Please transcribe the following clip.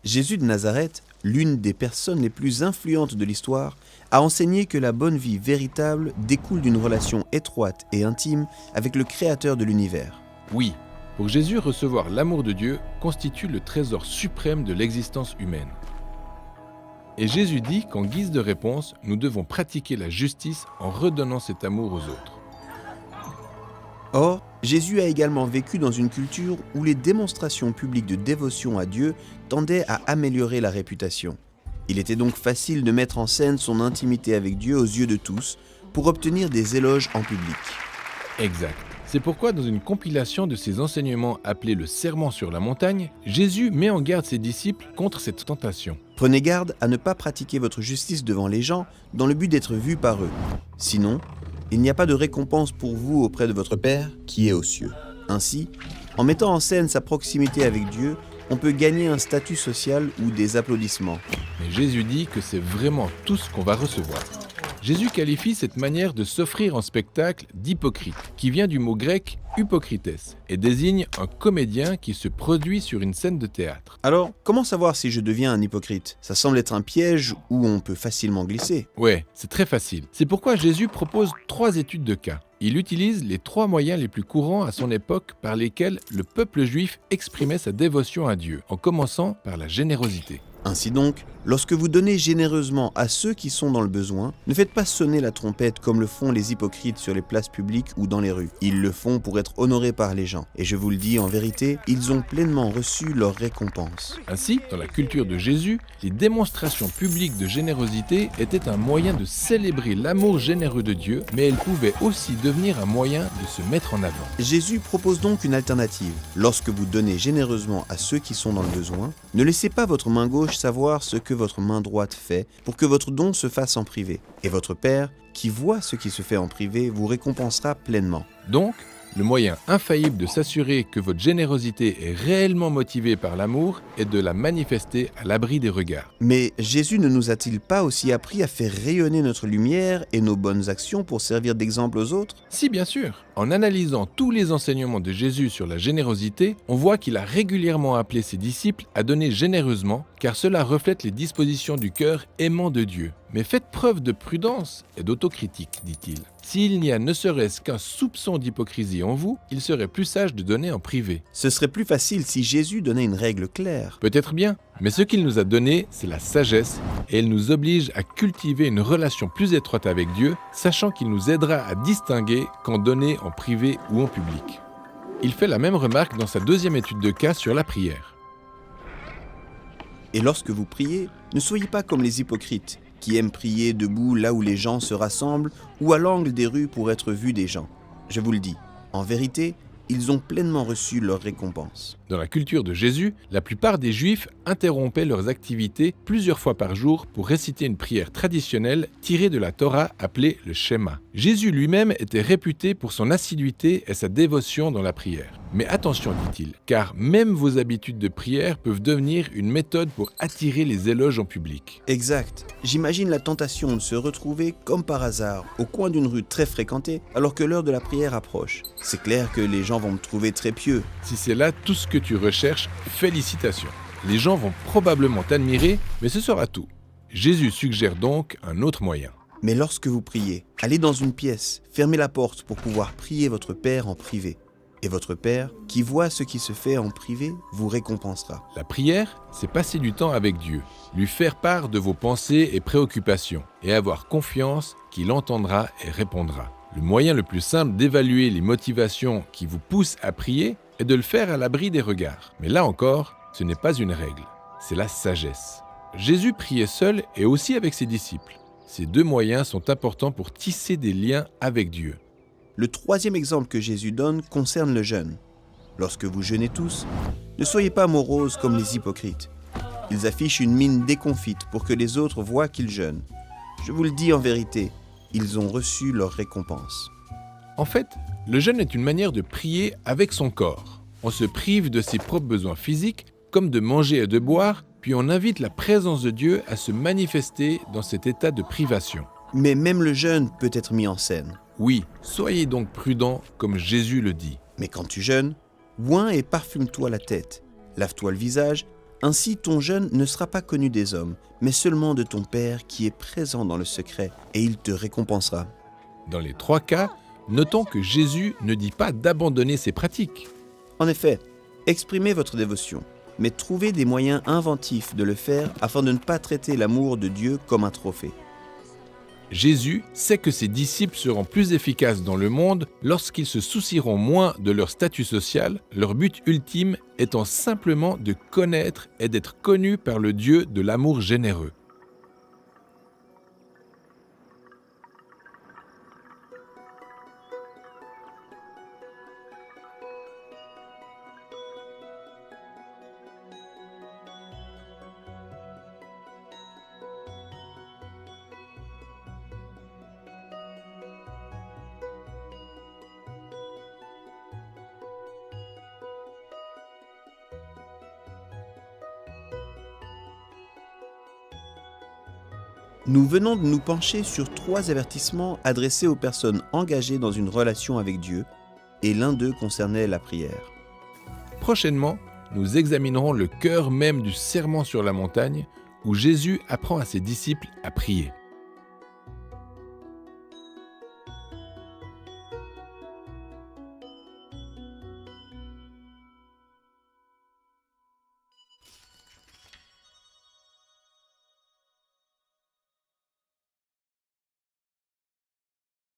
Jésus de Nazareth, l'une des personnes les plus influentes de l'histoire, a enseigné que la bonne vie véritable découle d'une relation étroite et intime avec le Créateur de l'univers. Oui, pour Jésus, recevoir l'amour de Dieu constitue le trésor suprême de l'existence humaine. Et Jésus dit qu'en guise de réponse, nous devons pratiquer la justice en redonnant cet amour aux autres. Or, Jésus a également vécu dans une culture où les démonstrations publiques de dévotion à Dieu tendaient à améliorer la réputation. Il était donc facile de mettre en scène son intimité avec Dieu aux yeux de tous pour obtenir des éloges en public. Exact. C'est pourquoi dans une compilation de ses enseignements appelée le Sermon sur la montagne, Jésus met en garde ses disciples contre cette tentation. Prenez garde à ne pas pratiquer votre justice devant les gens dans le but d'être vu par eux. Sinon, il n'y a pas de récompense pour vous auprès de votre Père qui est aux cieux. Ainsi, en mettant en scène sa proximité avec Dieu, on peut gagner un statut social ou des applaudissements. Mais Jésus dit que c'est vraiment tout ce qu'on va recevoir. Jésus qualifie cette manière de s'offrir en spectacle d'hypocrite, qui vient du mot grec hypocrites, et désigne un comédien qui se produit sur une scène de théâtre. Alors, comment savoir si je deviens un hypocrite ? Ça semble être un piège où on peut facilement glisser. Ouais, c'est très facile. C'est pourquoi Jésus propose 3 études de cas. Il utilise les 3 moyens les plus courants à son époque par lesquels le peuple juif exprimait sa dévotion à Dieu, en commençant par la générosité. Ainsi donc, lorsque vous donnez généreusement à ceux qui sont dans le besoin, ne faites pas sonner la trompette comme le font les hypocrites sur les places publiques ou dans les rues. Ils le font pour être honorés par les gens. Et je vous le dis en vérité, ils ont pleinement reçu leur récompense. Ainsi, dans la culture de Jésus, les démonstrations publiques de générosité étaient un moyen de célébrer l'amour généreux de Dieu, mais elles pouvaient aussi devenir un moyen de se mettre en avant. Jésus propose donc une alternative. Lorsque vous donnez généreusement à ceux qui sont dans le besoin, ne laissez pas votre main gauche savoir ce que votre main droite fait pour que votre don se fasse en privé. Et votre Père, qui voit ce qui se fait en privé, vous récompensera pleinement. Donc, le moyen infaillible de s'assurer que votre générosité est réellement motivée par l'amour est de la manifester à l'abri des regards. Mais Jésus ne nous a-t-il pas aussi appris à faire rayonner notre lumière et nos bonnes actions pour servir d'exemple aux autres ? Si, bien sûr. En analysant tous les enseignements de Jésus sur la générosité, on voit qu'il a régulièrement appelé ses disciples à donner généreusement, car cela reflète les dispositions du cœur aimant de Dieu. Mais faites preuve de prudence et d'autocritique, dit-il. S'il n'y a ne serait-ce qu'un soupçon d'hypocrisie en vous, il serait plus sage de donner en privé. Ce serait plus facile si Jésus donnait une règle claire. Peut-être bien, mais ce qu'il nous a donné, c'est la sagesse, et elle nous oblige à cultiver une relation plus étroite avec Dieu, sachant qu'il nous aidera à distinguer quand donner en privé ou en public. Il fait la même remarque dans sa 2e étude de cas sur la prière. Et lorsque vous priez, ne soyez pas comme les hypocrites, qui aiment prier debout là où les gens se rassemblent ou à l'angle des rues pour être vus des gens. Je vous le dis, en vérité, ils ont pleinement reçu leur récompense. Dans la culture de Jésus, la plupart des Juifs interrompaient leurs activités plusieurs fois par jour pour réciter une prière traditionnelle tirée de la Torah appelée le Shema. Jésus lui-même était réputé pour son assiduité et sa dévotion dans la prière. Mais attention, dit-il, car même vos habitudes de prière peuvent devenir une méthode pour attirer les éloges en public. Exact. J'imagine la tentation de se retrouver, comme par hasard, au coin d'une rue très fréquentée, alors que l'heure de la prière approche. C'est clair que les gens vont me trouver très pieux. Si c'est là tout ce que tu recherches, félicitations. Les gens vont probablement t'admirer, mais ce sera tout. Jésus suggère donc un autre moyen. Mais lorsque vous priez, allez dans une pièce, fermez la porte pour pouvoir prier votre Père en privé. Et votre Père, qui voit ce qui se fait en privé, vous récompensera. La prière, c'est passer du temps avec Dieu, lui faire part de vos pensées et préoccupations, et avoir confiance qu'il entendra et répondra. Le moyen le plus simple d'évaluer les motivations qui vous poussent à prier est de le faire à l'abri des regards. Mais là encore, ce n'est pas une règle, c'est la sagesse. Jésus priait seul et aussi avec ses disciples. Ces 2 moyens sont importants pour tisser des liens avec Dieu. Le 3e exemple que Jésus donne concerne le jeûne. Lorsque vous jeûnez tous, ne soyez pas moroses comme les hypocrites. Ils affichent une mine déconfite pour que les autres voient qu'ils jeûnent. Je vous le dis en vérité, ils ont reçu leur récompense. En fait, le jeûne est une manière de prier avec son corps. On se prive de ses propres besoins physiques, comme de manger et de boire, puis on invite la présence de Dieu à se manifester dans cet état de privation. Mais même le jeûne peut être mis en scène. Oui, soyez donc prudents comme Jésus le dit. Mais quand tu jeûnes, oins et parfume-toi la tête, lave-toi le visage, Ainsi ton jeûne ne sera pas connu des hommes, mais seulement de ton Père qui est présent dans le secret, et il te récompensera. » Dans les 3 cas, notons que Jésus ne dit pas d'abandonner ces pratiques. En effet, exprimez votre dévotion, mais trouvez des moyens inventifs de le faire afin de ne pas traiter l'amour de Dieu comme un trophée. Jésus sait que ses disciples seront plus efficaces dans le monde lorsqu'ils se soucieront moins de leur statut social, leur but ultime étant simplement de connaître et d'être connus par le Dieu de l'amour généreux. Nous venons de nous pencher sur 3 avertissements adressés aux personnes engagées dans une relation avec Dieu, et l'un d'eux concernait la prière. Prochainement, nous examinerons le cœur même du Sermon sur la montagne, où Jésus apprend à ses disciples à prier.